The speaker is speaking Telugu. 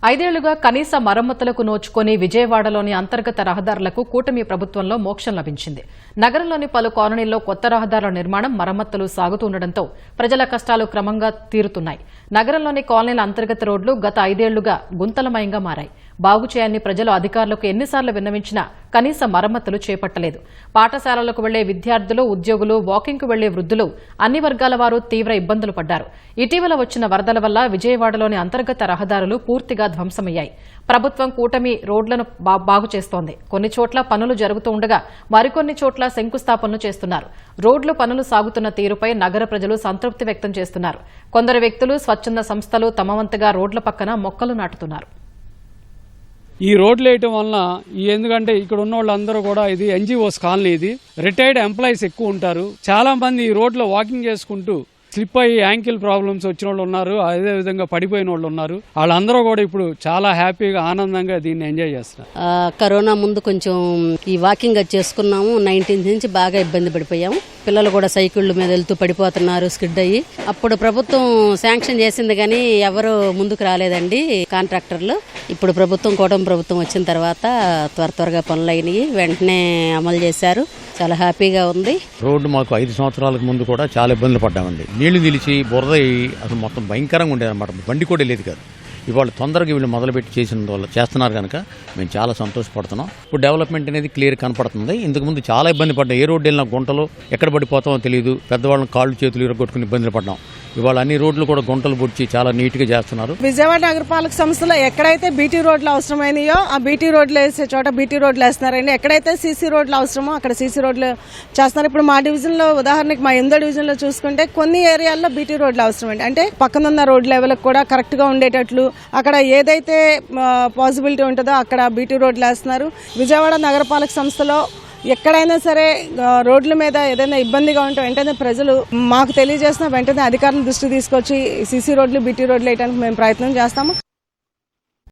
ఐదేళ్లుగా కనీస మరమ్మతులకు నోచుకొని విజయవాడలోని అంతర్గత రహదారులకు కూటమి ప్రభుత్వంలో మోక్షం లభించింది. నగరంలోని పలు కాలనీల్లో కొత్త రహదారుల నిర్మాణం, మరమ్మతులు సాగుతుండటంతో ప్రజల కష్టాలు క్రమంగా తీరుతున్నాయి. నగరంలోని కాలనీల అంతర్గత రోడ్లు గత 5 ఏళ్లుగా గుంతలమయంగా మారాయి. బాగు చేయని ప్రజలు అధికారులకు ఎన్నిసార్లు విన్నవించినా కనీస మరమ్మతులు చేపట్టలేదు. పాఠశాలలకు వెళ్లే విద్యార్థులు, ఉద్యోగులు, వాకింగ్కు వెళ్లే వృద్ధులు అన్ని వర్గాల వారు తీవ్ర ఇబ్బందులు పడ్డారు. ఇటీవల వచ్చిన వరదల వల్ల విజయవాడలోని అంతర్గత రహదారులు పూర్తిగా ధ్వంసమయ్యాయి. ప్రభుత్వం కూటమి రోడ్లను బాగు చేస్తోంది. కొన్ని చోట్ల పనులు జరుగుతూ ఉండగా మరికొన్ని చోట్ల శంకుస్థాపనలు చేస్తున్నారు. రోడ్లు పనులు సాగుతున్న తీరుపై నగర ప్రజలు సంతృప్తి వ్యక్తం చేస్తున్నారు. కొందరు వ్యక్తులు, స్వచ్ఛంద సంస్థలు తమ వంతుగా రోడ్ల పక్కన మొక్కలు నాటుతున్నారు. ఈ రోడ్లు వేయటం వలన ఎందుకంటే ఇక్కడ ఉన్న వాళ్ళందరూ కూడా ఇది ఎన్జిఓస్ కాలనీ, ఇది రిటైర్డ్ ఎంప్లాయీస్ ఎక్కువ ఉంటారు. చాలా మంది ఈ రోడ్లో వాకింగ్ చేసుకుంటూ స్లిప్ అయ్యి యాంకిల్ ప్రాబ్లమ్స్ వచ్చిన వాళ్ళు ఉన్నారు, అదే విధంగా పడిపోయిన వాళ్ళు ఉన్నారు. వాళ్ళందరూ కూడా ఇప్పుడు చాలా హ్యాపీగా, ఆనందంగా దీన్ని ఎంజాయ్ చేస్తున్నారు. కరోనా ముందు కొంచెం ఈ వాకింగ్ అది చేసుకున్నాము. 19th నుంచి బాగా ఇబ్బంది పడిపోయాము. పిల్లలు కూడా సైకిళ్ళ మీద వెళ్తూ పడిపోతున్నారు, స్కిడ్ అయ్యి. అప్పుడు ప్రభుత్వం శాంక్షన్ చేసింది కానీ ఎవరు ముందుకు రాలేదండి కాంట్రాక్టర్లు. ఇప్పుడు కూటమి ప్రభుత్వం వచ్చిన తర్వాత త్వరగా పనులు అయినాయి, వెంటనే అమలు చేశారు. చాలా హ్యాపీగా ఉంది. రోడ్డు మాకు 5 సంవత్సరాలకు ముందు కూడా చాలా ఇబ్బందులు పడ్డామండి. నీళ్లు నిలిచి బురద అసలు మొత్తం భయంకరంగా ఉండేది అనమాట. బండి కూడా లేదు కాదు. ఇవాళ తొందరగా వీళ్ళు మొదలుపెట్టి చేస్తున్నారు కనుక మేము చాలా సంతోషపడుతున్నాం. ఇప్పుడు డెవలప్మెంట్ అనేది క్లియర్ కనపడుతుంది. ఇంతకుముందు చాలా ఇబ్బంది పడ్డాం. ఏ రోడ్డు వెళ్ళినా గుంటలు, ఎక్కడ పడిపోతామో తెలియదు. పెద్దవాళ్ళని కాళ్ళు చేతులు ఇరగొట్టుకుని ఇబ్బందులు పడ్డాం. ఇవాళ అన్ని రోడ్లు కూడా గుంటలు పొడిచి చాలా నీట్ గా చేస్తున్నారు. విజయవాడ నగరపాలక సంస్థలో ఎక్కడైతే బీటీ రోడ్లు అవసరమైనయో ఆ బీటీ రోడ్లు వేసే చోట బీటీ రోడ్లు వేస్తున్నారండి. ఎక్కడైతే సీసీ రోడ్లు అవసరమో అక్కడ సీసీ రోడ్లు చేస్తున్నారు. ఇప్పుడు మా డివిజన్ లో, ఉదాహరణకి మా 8వ డివిజన్ లో చూసుకుంటే కొన్ని ఏరియాల్లో బీటీ రోడ్లు అవసరమండి. అంటే పక్కనున్న రోడ్ లెవెల్ కూడా కరెక్ట్ గా ఉండేటట్లు అక్కడ ఏదైతే పాసిబిలిటీ ఉంటుందో అక్కడ బీటీ రోడ్లు వేస్తున్నారు. విజయవాడ నగరపాలక సంస్థలో ఎక్కడైనా సరే రోడ్ల మీద ఏదైనా ఇబ్బందిగా ఉంటే వెంటనే ప్రజలు మాకు తెలియజేసిన వెంటనే అధికారుల దృష్టి తీసుకొచ్చి సీసీ రోడ్లు, బీటీ రోడ్లు వేయడానికి మేము ప్రయత్నం చేస్తాము.